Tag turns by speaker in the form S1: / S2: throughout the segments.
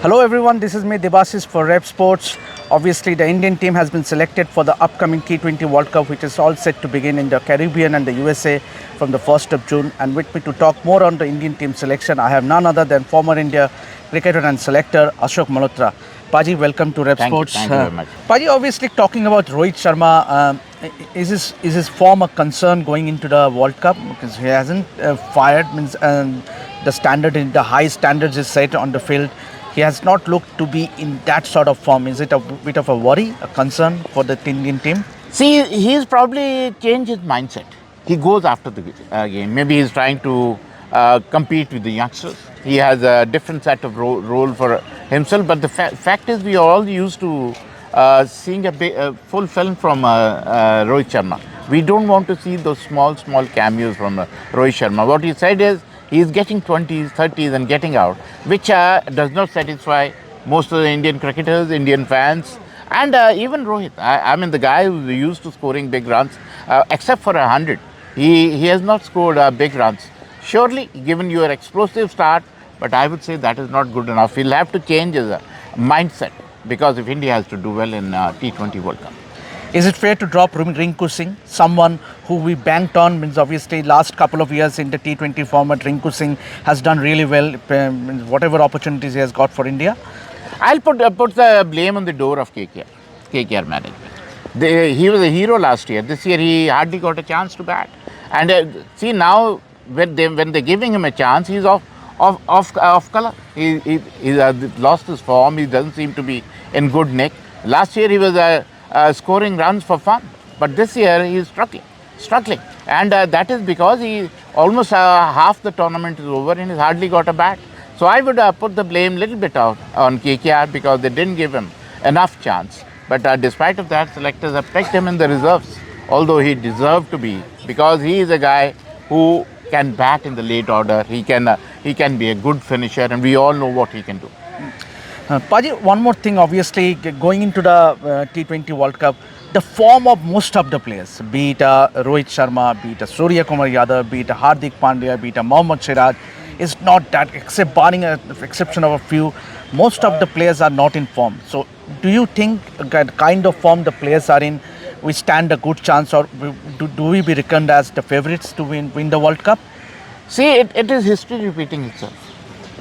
S1: Hello everyone, this is me Debasis for Revsportz. Obviously the Indian team has been selected for the upcoming T20 World Cup, which is all set to begin in the Caribbean and the USA from the 1st of June. And with me to talk more on the Indian team selection, I have none other than former India cricketer and selector Ashok Malhotra. Paji, welcome to Revsportz.
S2: Thank you very much.
S1: Paji, obviously talking about Rohit Sharma, is his form a concern going into the World Cup? Because he hasn't fired, means the standard, the high standards is set on the field. He has not looked to be in that sort of form. Is it a bit of a worry, a concern for the Indian team?
S2: See, he's probably changed his mindset. He goes after the game. Maybe he's trying to compete with the youngsters. He has a different set of role for himself. But the fact is, we are all used to seeing a full film from Rohit Sharma. We don't want to see those small cameos from Rohit Sharma. What he said is, he's getting 20s, 30s and getting out, which does not satisfy most of the Indian cricketers, Indian fans, and even Rohit. I mean, the guy who's used to scoring big runs, except for 100, he has not scored big runs. Surely, given your explosive start, but I would say that is not good enough. He'll have to change his mindset, because if India has to do well in T20 World Cup.
S1: Is it fair to drop Rinku Singh, someone who we banked on? Means obviously last couple of years in the T20 format, Rinku Singh has done really well, whatever opportunities he has got for India.
S2: I'll put the blame on the door of KKR management. He was a hero last year. This year he hardly got a chance to bat. And see, now when they're giving him a chance, he's off color. He's lost his form. He doesn't seem to be in good nick. Last year he was scoring runs for fun, but this year he is struggling, and that is because he almost half the tournament is over and he's hardly got a bat. So I would put the blame little bit on KKR, because they didn't give him enough chance. But despite of that, selectors have picked him in the reserves, although he deserved to be, because he is a guy who can bat in the late order. He can be a good finisher, and we all know what he can do.
S1: Paji, one more thing, obviously, going into the T20 World Cup, the form of most of the players, be it Rohit Sharma, be it Surya Kumar Yadav, be it Hardik Pandya, be it Mohammad Siraj, is not that, except barring an exception of a few, most of the players are not in form. So, do you think the kind of form the players are in, we stand a good chance, or do we be reckoned as the favourites to win the World Cup?
S2: See, it is history repeating itself.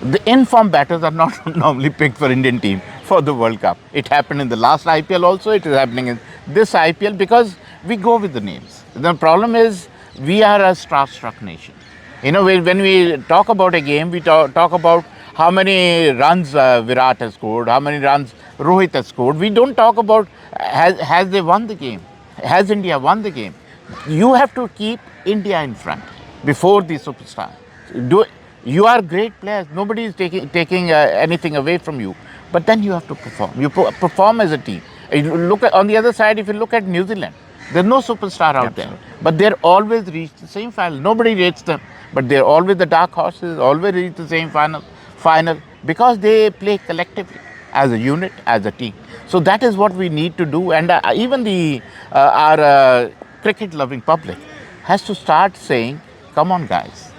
S2: The in-form batters are not normally picked for Indian team for the World Cup. It happened in the last IPL also, it is happening in this IPL, because we go with the names. The problem is, we are a star-struck nation. You know, when we talk about a game, we talk about how many runs Virat has scored, how many runs Rohit has scored. We don't talk about has they won the game, has India won the game. You have to keep India in front before the superstar. You are great players. Nobody is taking anything away from you. But then you have to perform. You perform as a team. You look on the other side, if you look at New Zealand, there's no superstar out there. But they're always reach the same final. Nobody rates them. But they're always the dark horses, always reach the same final, because they play collectively, as a unit, as a team. So that is what we need to do. And even our cricket-loving public has to start saying, come on guys,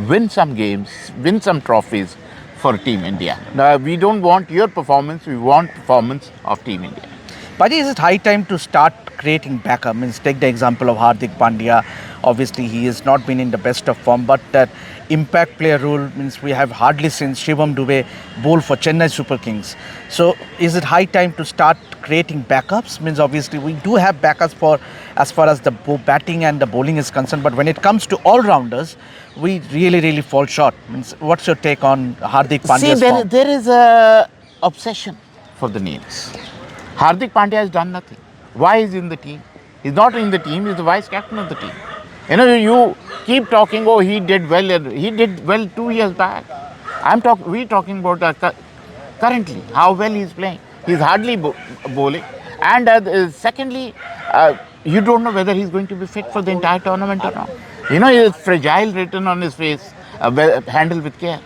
S2: win some games, win some trophies for Team India. Now, we don't want your performance, we want performance of Team India.
S1: Paji, is it high time to start creating backup? Means take the example of Hardik Pandya. Obviously, he has not been in the best of form, but that impact player role means we have hardly seen Shivam Dube bowl for Chennai Super Kings. So, is it high time to start creating backups? Means obviously we do have backups for as far as the batting and the bowling is concerned, but when it comes to all-rounders, we really fall short. Means, what's your take on Hardik Pandya's form?
S2: See, there is a obsession for the names. Hardik Pandya has done nothing. Why is he in the team? He's not in the team, he's the vice captain of the team. You know, you keep talking, oh, he did well 2 years back. We're talking about currently, how well he's playing. He's hardly bowling. And secondly, you don't know whether he's going to be fit for the entire tournament or not. You know, he's fragile written on his face, handled with care.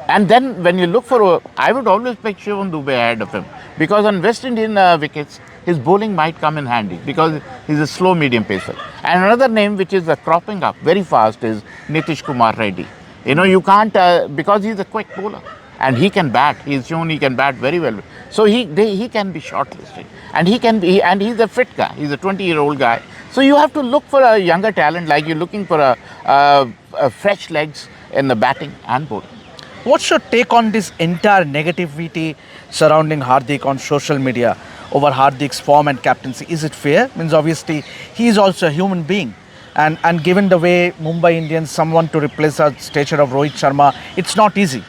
S2: And then when you look for, I would always pick Shivam Dube ahead of him, because on West Indian wickets, his bowling might come in handy, because he's a slow medium pacer. And another name which is cropping up very fast is Nitish Kumar Reddy. You know, you can't, because he's a quick bowler. and he can bat. He's shown he can bat very well. So he can be shortlisted, and he's a fit guy. He's a 20-year-old guy. So you have to look for a younger talent, like you're looking for a fresh legs in the batting and bowling.
S1: What's your take on this entire negativity surrounding Hardik on social media over Hardik's form and captaincy? Is it fair? Means obviously he is also a human being. And given the way Mumbai Indians, someone to replace the stature of Rohit Sharma, it's not easy.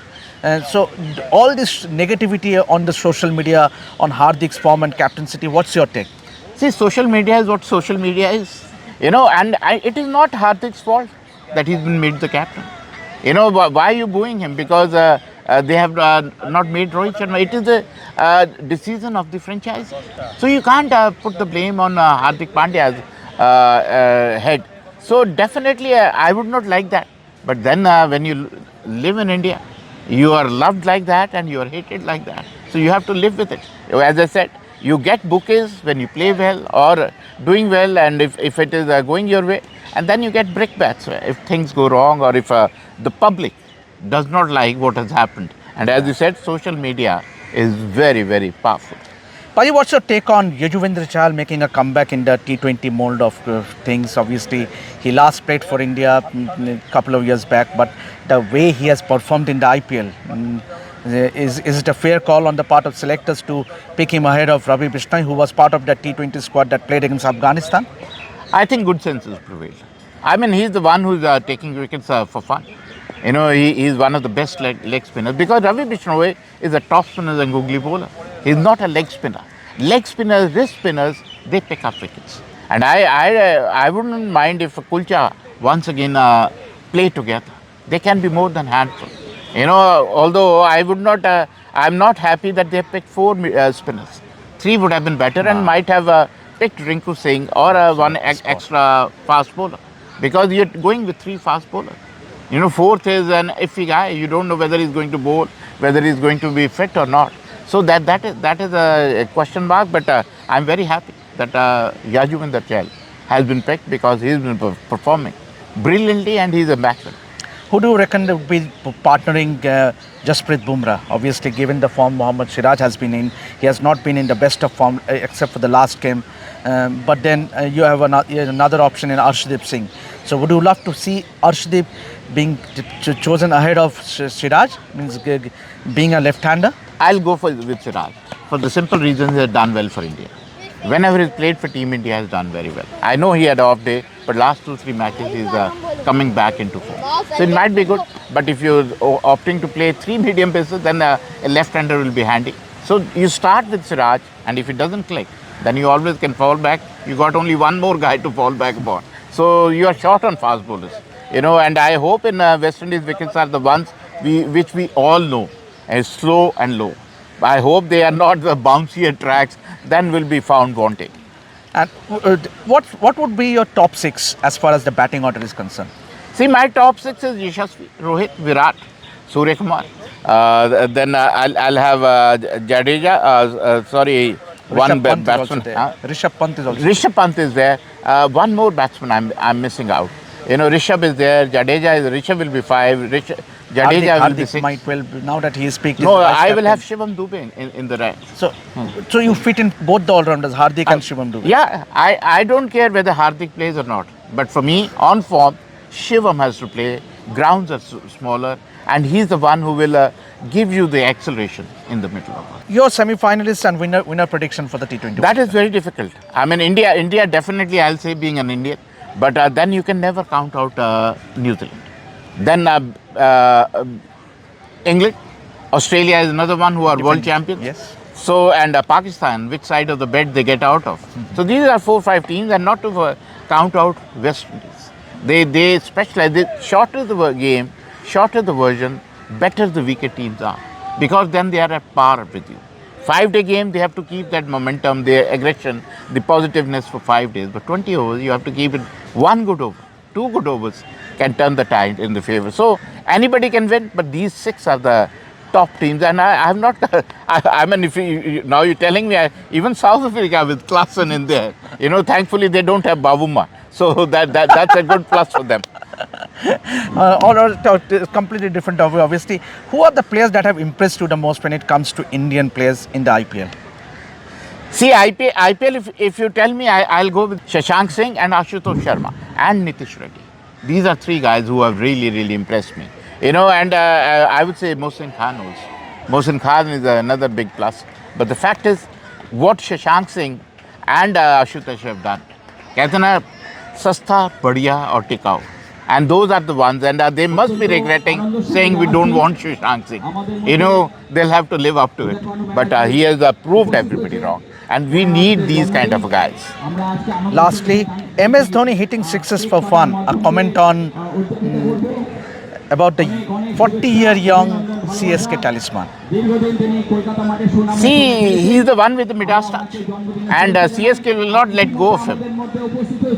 S1: So all this negativity on the social media on Hardik's form and captaincy, what's your take?
S2: See, social media is what social media is, and it is not Hardik's fault that he's been made the captain. Why are you booing him? Because they have not made Rohit Sharma. It is the decision of the franchise. So you can't put the blame on Hardik Pandya's head. So definitely I would not like that. But then when you live in India, you are loved like that and you are hated like that. So you have to live with it. As I said, you get bouquets when you play well or doing well, and if it is going your way, and then you get brickbats if things go wrong, or if the public does not like what has happened. And as you said, social media is very, very powerful.
S1: Paji, what's your take on Yuzvendra Chahal making a comeback in the T20 mold of things? Obviously, he last played for India a couple of years back, but the way he has performed in the IPL, is it a fair call on the part of selectors to pick him ahead of Ravi Bishnoi, who was part of the T20 squad that played against Afghanistan?
S2: I think good sense has prevailed. I mean, he's the one who's taking wickets for fun. He's one of the best leg spinners, because Ravi Bishnoi is a top spinner and googly bowler. He's not a leg spinner. Leg spinners, wrist spinners, they pick up wickets. And I wouldn't mind if Kulcha once again play together. They can be more than handful. Although I'm not happy that they picked 4 spinners. 3 would have been better, and might have picked Rinku Singh or one extra fast bowler, because you're going with 3 fast bowlers. Fourth is an iffy guy. You don't know whether he's going to bowl, whether he's going to be fit or not. So that is a question mark. But I'm very happy that Yuzvendra Chahal has been picked, because he's been performing brilliantly and he's a batsman.
S1: Who do you reckon will be partnering Jasprit Bumrah? Obviously, given the form Mohammad Siraj has been in, he has not been in the best of form except for the last game. But then you have another option in Arshdeep Singh. So would you love to see Arshdeep being chosen ahead of Siraj, means being a left-hander?
S2: I'll go with Siraj for the simple reason he has done well for India. Whenever he's played for Team India, he has done very well. I know he had an off day, but last 2-3 matches he's coming back into form. So it might be good, but if you're opting to play 3 medium paces, then a left-hander will be handy. So you start with Siraj, and if it doesn't click, then you always can fall back. You got only one more guy to fall back upon. So you are short on fast bowlers. And I hope in West Indies wickets are the ones which we all know as slow and low. I hope they are not the bouncier tracks, then will be found wanting.
S1: And what would be your top 6 as far as the batting order is concerned?
S2: See, my top 6 is Yashasvi, Rohit, Virat, Surya Kumar. Then I'll have Jadeja, one batsman.
S1: Rishabh Pant is also there.
S2: Rishabh Pant is there. One more batsman I'm missing out. Rishabh is there. Rishabh will be 5. Jadeja will be 6.
S1: Might well, now that he is speaking.
S2: No, I will have Shivam Dube in the right.
S1: So you fit in both the all-rounders, Hardik and Shivam Dube.
S2: Yeah, I don't care whether Hardik plays or not. But for me, on form, Shivam has to play. Grounds are smaller, and he's the one who will give you the acceleration in the middle.
S1: Your semi-finalists and winner prediction for the T20.
S2: That is very difficult. I mean, India definitely, I'll say, being an Indian. But then you can never count out New Zealand. Then England, Australia is another one who are world champions.
S1: Yes.
S2: So, and Pakistan, which side of the bed they get out of. So these are 4-5 teams, and not to count out West Indies. They specialize. Shorter the game, shorter the version, better the weaker teams are, because then they are at par with you. 5-day game, they have to keep that momentum, the aggression, the positiveness for 5 days. But 20 overs, you have to keep it 1 good over, 2 good overs can turn the tide in the favor. So anybody can win, but these 6 are the top teams. And I have not, I mean, if now you're telling me, even South Africa with Klassen in there, thankfully they don't have Bavuma. So that's a good plus for them.
S1: Completely different topic, obviously. Who are the players that have impressed you the most when it comes to Indian players in the IPL?
S2: See, IPL if you tell me, I'll go with Shashank Singh and Ashutosh Sharma and Nitish Reddy. These are three guys who have really, really impressed me. You know, and I would say Mohsin Khan also. Mohsin Khan is another big plus. But the fact is, what Shashank Singh and Ashutosh have done, कहते हैं ना, सस्ता, बढ़िया और टिकाऊ. And those are the ones, and they must be regretting saying we don't want Shashank Singh. You know, they'll have to live up to it. But he has proved everybody wrong. And we need these kind of guys.
S1: Lastly, MS Dhoni hitting sixes for fun. A comment on about the 40-year young CSK talisman.
S2: See, he's the one with the Midas touch. And CSK will not let go of him.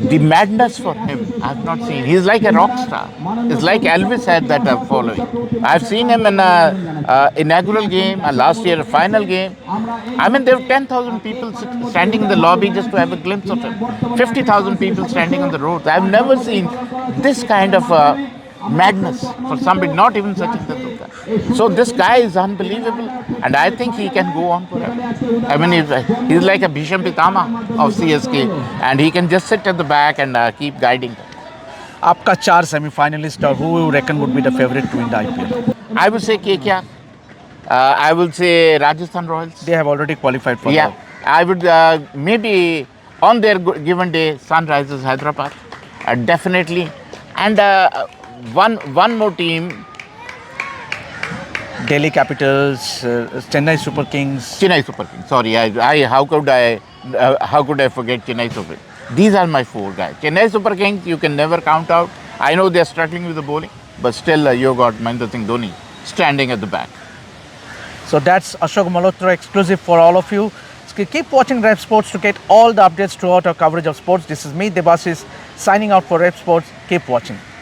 S2: The madness for him, I've not seen. He's like a rock star. It's like Elvis had that following. I've seen him in an inaugural game, last year a final game. I mean, there were 10,000 people standing in the lobby just to have a glimpse of him. 50,000 people standing on the roads. I've never seen this kind of madness for somebody, not even Sachin Tendulkar. So this guy is unbelievable, and I think he can go on forever. I mean, he's like a Bhisham Pitama of CSK, and he can just sit at the back and keep guiding them.
S1: आपका चार semi-finalist or who you reckon would be the favorite to win the IPL?
S2: I would say KKR. I would say Rajasthan Royals.
S1: They have already qualified for
S2: Yeah,
S1: that.
S2: I would maybe on their given day, Sunrisers Hyderabad, definitely, and one more team,
S1: Delhi Capitals, Chennai Super Kings.
S2: Chennai Super Kings. Sorry, how could I forget Chennai Super? These are my four guys. Chennai Super Kings, you can never count out. I know they're struggling with the bowling, but still you got Mahendra Singh Dhoni standing at the back.
S1: So that's Ashok Malhotra exclusive for all of you. So keep watching Revsportz to get all the updates throughout our coverage of sports. This is me, Debasis, signing out for Revsportz. Keep watching.